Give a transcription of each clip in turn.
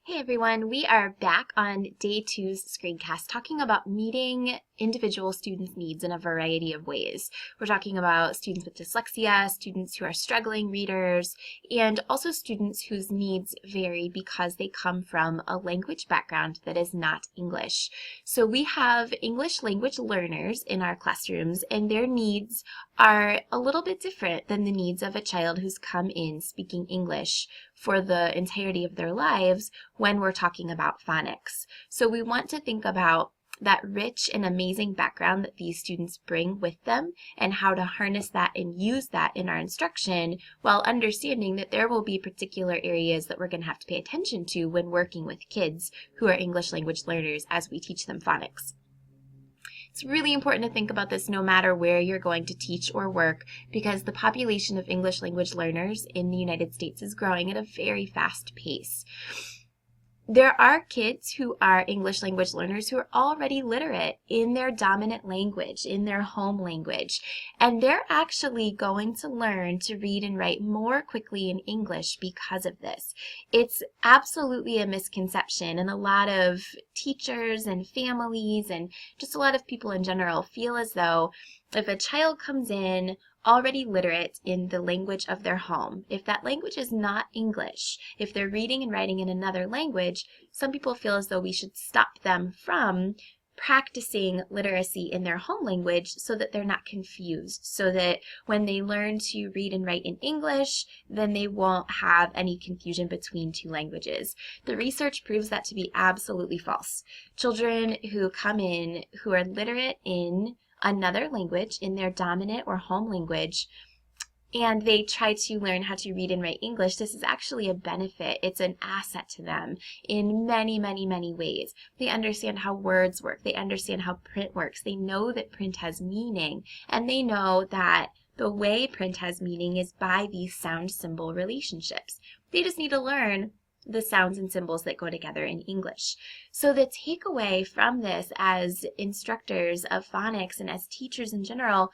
Hey everyone, we are back on day two's screencast talking about meeting individual students' needs in a variety of ways. We're talking about students with dyslexia, students who are struggling readers, and also students whose needs vary because they come from a language background that is not English. So we have English language learners in our classrooms, and their needs are a little bit different than the needs of a child who's come in speaking English for the entirety of their lives when we're talking about phonics. So we want to think about that rich and amazing background that these students bring with them and how to harness that and use that in our instruction while understanding that there will be particular areas that we're going to have to pay attention to when working with kids who are English language learners as we teach them phonics. It's really important to think about this no matter where you're going to teach or work because the population of English language learners in the United States is growing at a very fast pace. There are kids who are English language learners who are already literate in their dominant language, in their home language, and they're actually going to learn to read and write more quickly in English because of this. It's absolutely a misconception, and a lot of teachers and families and just a lot of people in general feel as though if a child comes in already literate in the language of their home, if that language is not English, if they're reading and writing in another language, some people feel as though we should stop them from practicing literacy in their home language so that they're not confused, so that when they learn to read and write in English, then they won't have any confusion between two languages. The research proves that to be absolutely false. Children who come in who are literate in another language, in their dominant or home language, and they try to learn how to read and write English, this is actually a benefit. It's an asset to them in many, many, many ways. They understand how words work. They understand how print works. They know that print has meaning, and they know that the way print has meaning is by these sound-symbol relationships. They just need to learn the sounds and symbols that go together in English. So the takeaway from this as instructors of phonics and as teachers in general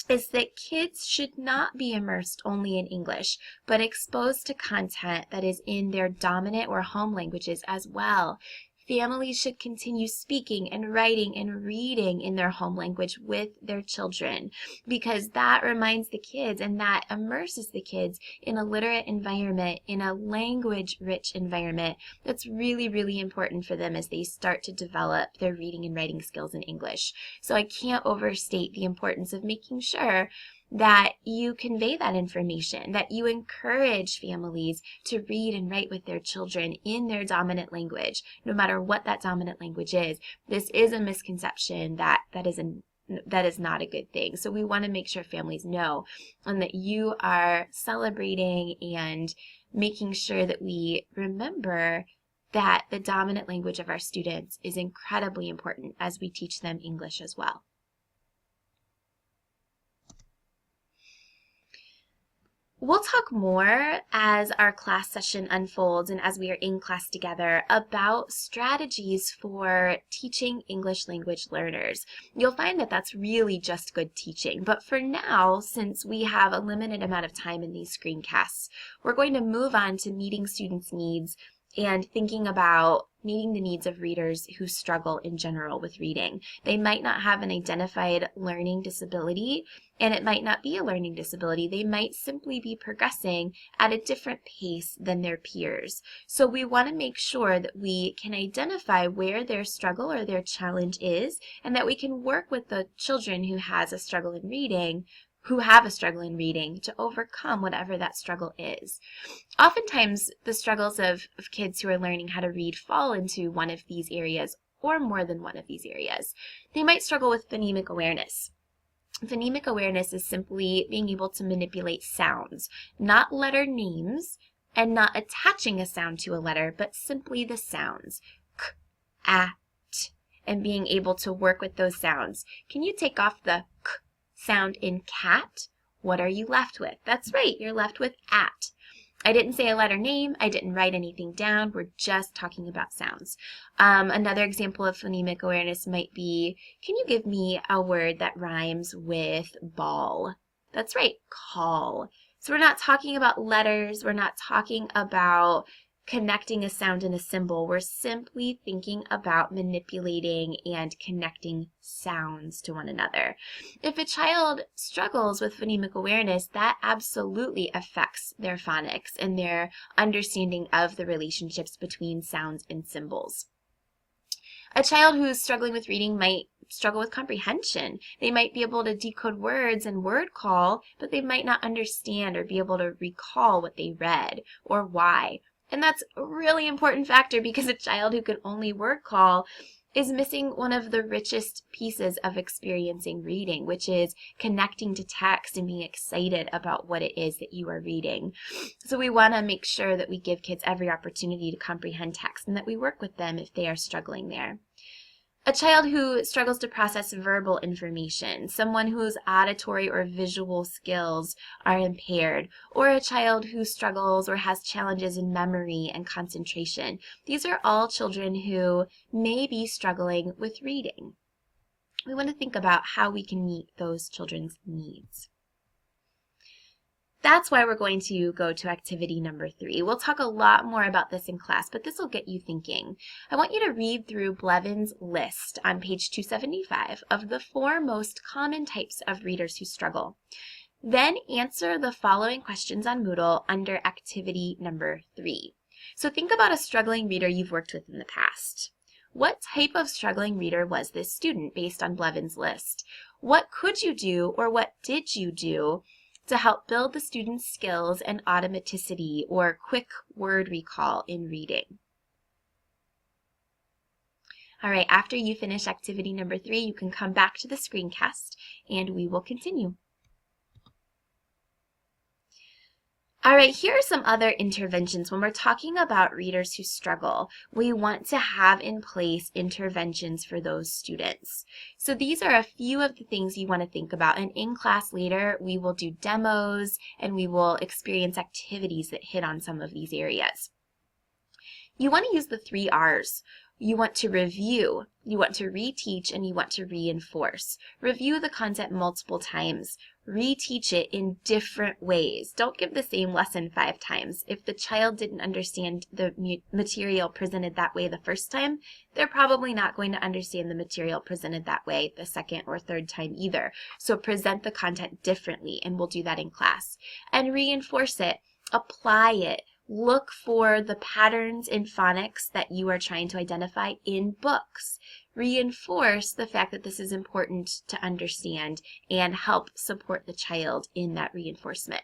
is that kids should not be immersed only in English, but exposed to content that is in their dominant or home languages as well. Families should continue speaking and writing and reading in their home language with their children because that reminds the kids and that immerses the kids in a literate environment, in a language-rich environment that's really, really important for them as they start to develop their reading and writing skills in English. So I can't overstate the importance of making sure that you convey that information, that you encourage families to read and write with their children in their dominant language, no matter what that dominant language is. This is a misconception that is not a good thing. So we want to make sure families know and that you are celebrating and making sure that we remember that the dominant language of our students is incredibly important as we teach them English as well. We'll talk more as our class session unfolds and as we are in class together about strategies for teaching English language learners. You'll find that that's really just good teaching, but for now, since we have a limited amount of time in these screencasts, we're going to move on to meeting students' needs and thinking about meeting the needs of readers who struggle in general with reading. They might not have an identified learning disability, and it might not be a learning disability. They might simply be progressing at a different pace than their peers. So we want to make sure that we can identify where their struggle or their challenge is, and that we can work with the children who have a struggle in reading to overcome whatever that struggle is. Oftentimes, the struggles of kids who are learning how to read fall into one of these areas or more than one of these areas. They might struggle with phonemic awareness. Phonemic awareness is simply being able to manipulate sounds, not letter names, and not attaching a sound to a letter, but simply the sounds. K, a, t, and being able to work with those sounds. Can you take off the k sound in cat? What are you left with? That's right, you're left with at. I didn't say a letter name. I didn't write anything down. We're just talking about sounds. Another example of phonemic awareness might be, can you give me a word that rhymes with ball? That's right, call. So we're not talking about letters. We're not talking about connecting a sound and a symbol. We're simply thinking about manipulating and connecting sounds to one another. If a child struggles with phonemic awareness, that absolutely affects their phonics and their understanding of the relationships between sounds and symbols. A child who's struggling with reading might struggle with comprehension. They might be able to decode words and word call, but they might not understand or be able to recall what they read or why. And that's a really important factor because a child who can only word call is missing one of the richest pieces of experiencing reading, which is connecting to text and being excited about what it is that you are reading. So we want to make sure that we give kids every opportunity to comprehend text and that we work with them if they are struggling there. A child who struggles to process verbal information, someone whose auditory or visual skills are impaired, or a child who struggles or has challenges in memory and concentration. These are all children who may be struggling with reading. We want to think about how we can meet those children's needs. That's why we're going to go to activity number 3. We'll talk a lot more about this in class, but this will get you thinking. I want you to read through Blevin's list on page 275 of the 4 most common types of readers who struggle. Then answer the following questions on Moodle under activity number 3. So think about a struggling reader you've worked with in the past. What type of struggling reader was this student based on Blevin's list? What could you do or what did you do to help build the student's skills and automaticity or quick word recall in reading? All right, after you finish activity number 3, you can come back to the screencast and we will continue. All right, here are some other interventions. When we're talking about readers who struggle, we want to have in place interventions for those students. So these are a few of the things you want to think about. And in class later, we will do demos and we will experience activities that hit on some of these areas. You want to use the 3 R's. You want to review, you want to reteach, and you want to reinforce. Review the content multiple times. Reteach it in different ways. Don't give the same lesson 5 times. If the child didn't understand the material presented that way the first time, they're probably not going to understand the material presented that way the second or third time either. So present the content differently, and we'll do that in class. And reinforce it. Apply it. Look for the patterns in phonics that you are trying to identify in books. Reinforce the fact that this is important to understand and help support the child in that reinforcement.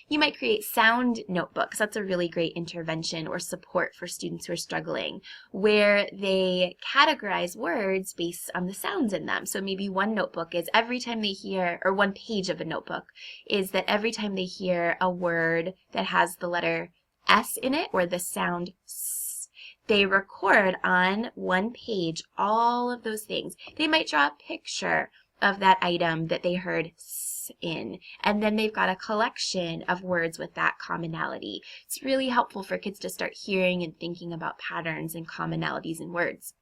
You might create sound notebooks. That's a really great intervention or support for students who are struggling, where they categorize words based on the sounds in them. So maybe one notebook is every time they hear, or one page of a notebook is that every time they hear a word that has the letter S in it or the sound S, they record on one page all of those things. They might draw a picture of that item that they heard S in, and then they've got a collection of words with that commonality. It's really helpful for kids to start hearing and thinking about patterns and commonalities in words.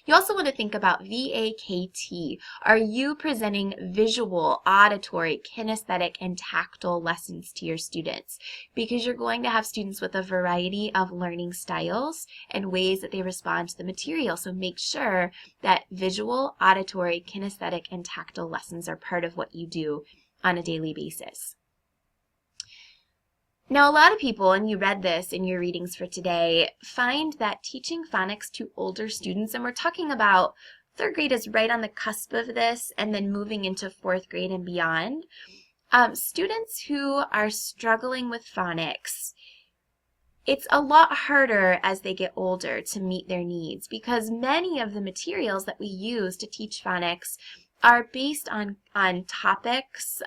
You also want to think about VAKT. Are you presenting visual, auditory, kinesthetic, and tactile lessons to your students? Because you're going to have students with a variety of learning styles and ways that they respond to the material. So make sure that visual, auditory, kinesthetic, and tactile lessons are part of what you do on a daily basis. Now, a lot of people, and you read this in your readings for today, find that teaching phonics to older students, and we're talking about 3rd grade is right on the cusp of this, and then moving into 4th grade and beyond. Students who are struggling with phonics, it's a lot harder as they get older to meet their needs because many of the materials that we use to teach phonics are based on topics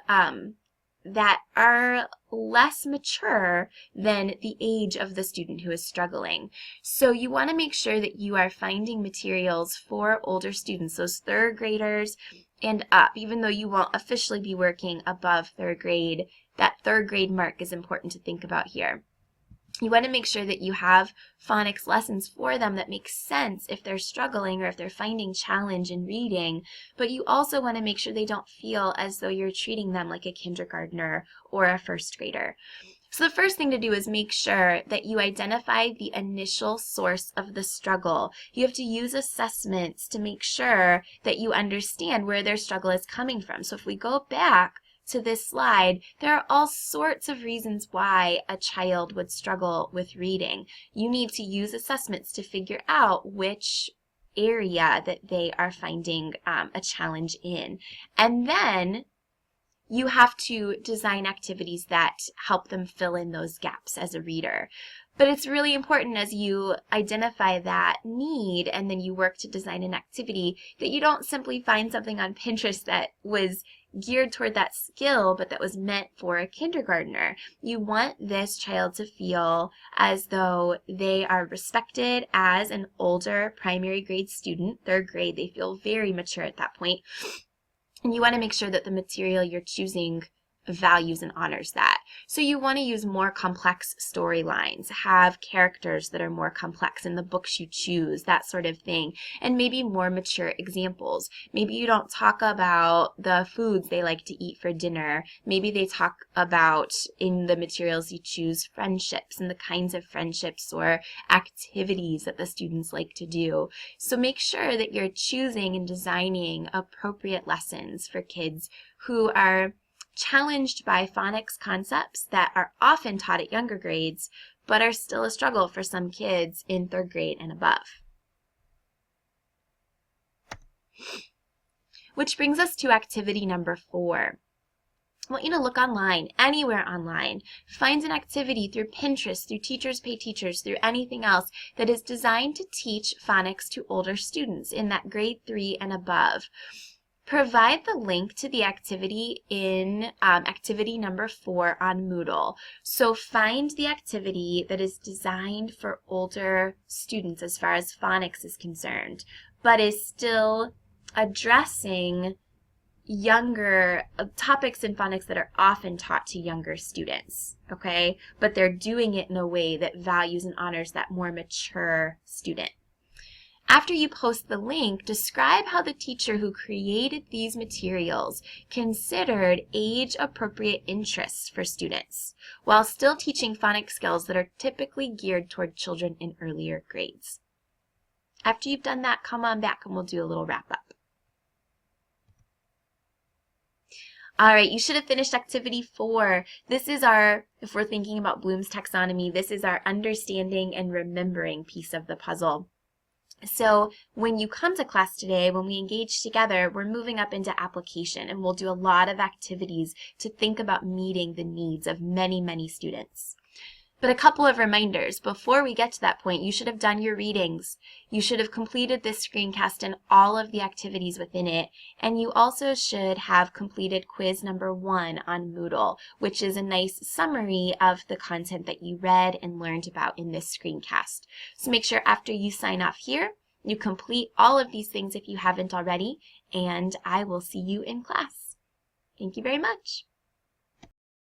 that are less mature than the age of the student who is struggling. So you want to make sure that you are finding materials for older students, those 3rd graders and up, even though you won't officially be working above 3rd grade. That 3rd grade mark is important to think about here. You want to make sure that you have phonics lessons for them that make sense if they're struggling or if they're finding challenge in reading, but you also want to make sure they don't feel as though you're treating them like a kindergartner or a 1st grader. So the first thing to do is make sure that you identify the initial source of the struggle. You have to use assessments to make sure that you understand where their struggle is coming from. So if we go back to this slide, there are all sorts of reasons why a child would struggle with reading. You need to use assessments to figure out which area that they are finding a challenge in. And then you have to design activities that help them fill in those gaps as a reader. But it's really important as you identify that need and then you work to design an activity that you don't simply find something on Pinterest that was geared toward that skill, but that was meant for a kindergartner. You want this child to feel as though they are respected as an older primary grade student, third grade. They feel very mature at that point. And you want to make sure that the material you're choosing values and honors that. So you want to use more complex storylines, have characters that are more complex in the books you choose, that sort of thing, and maybe more mature examples. Maybe you don't talk about the foods they like to eat for dinner. Maybe they talk about, in the materials you choose, friendships and the kinds of friendships or activities that the students like to do. So make sure that you're choosing and designing appropriate lessons for kids who are challenged by phonics concepts that are often taught at younger grades, but are still a struggle for some kids in third grade and above. Which brings us to activity number 4. I want you to look online, anywhere online. Find an activity through Pinterest, through Teachers Pay Teachers, through anything else that is designed to teach phonics to older students in that grade 3 and above. Provide the link to the activity in activity number 4 on Moodle. So find the activity that is designed for older students as far as phonics is concerned, but is still addressing younger topics in phonics that are often taught to younger students, okay? But they're doing it in a way that values and honors that more mature student. After you post the link, describe how the teacher who created these materials considered age-appropriate interests for students, while still teaching phonics skills that are typically geared toward children in earlier grades. After you've done that, come on back and we'll do a little wrap-up. All right, you should have finished activity 4. This is our, if we're thinking about Bloom's taxonomy, this is our understanding and remembering piece of the puzzle. So when you come to class today, when we engage together, we're moving up into application, and we'll do a lot of activities to think about meeting the needs of many, many students. But a couple of reminders. Before we get to that point, you should have done your readings. You should have completed this screencast and all of the activities within it. And you also should have completed quiz number 1 on Moodle, which is a nice summary of the content that you read and learned about in this screencast. So make sure after you sign off here, you complete all of these things if you haven't already, and I will see you in class. Thank you very much.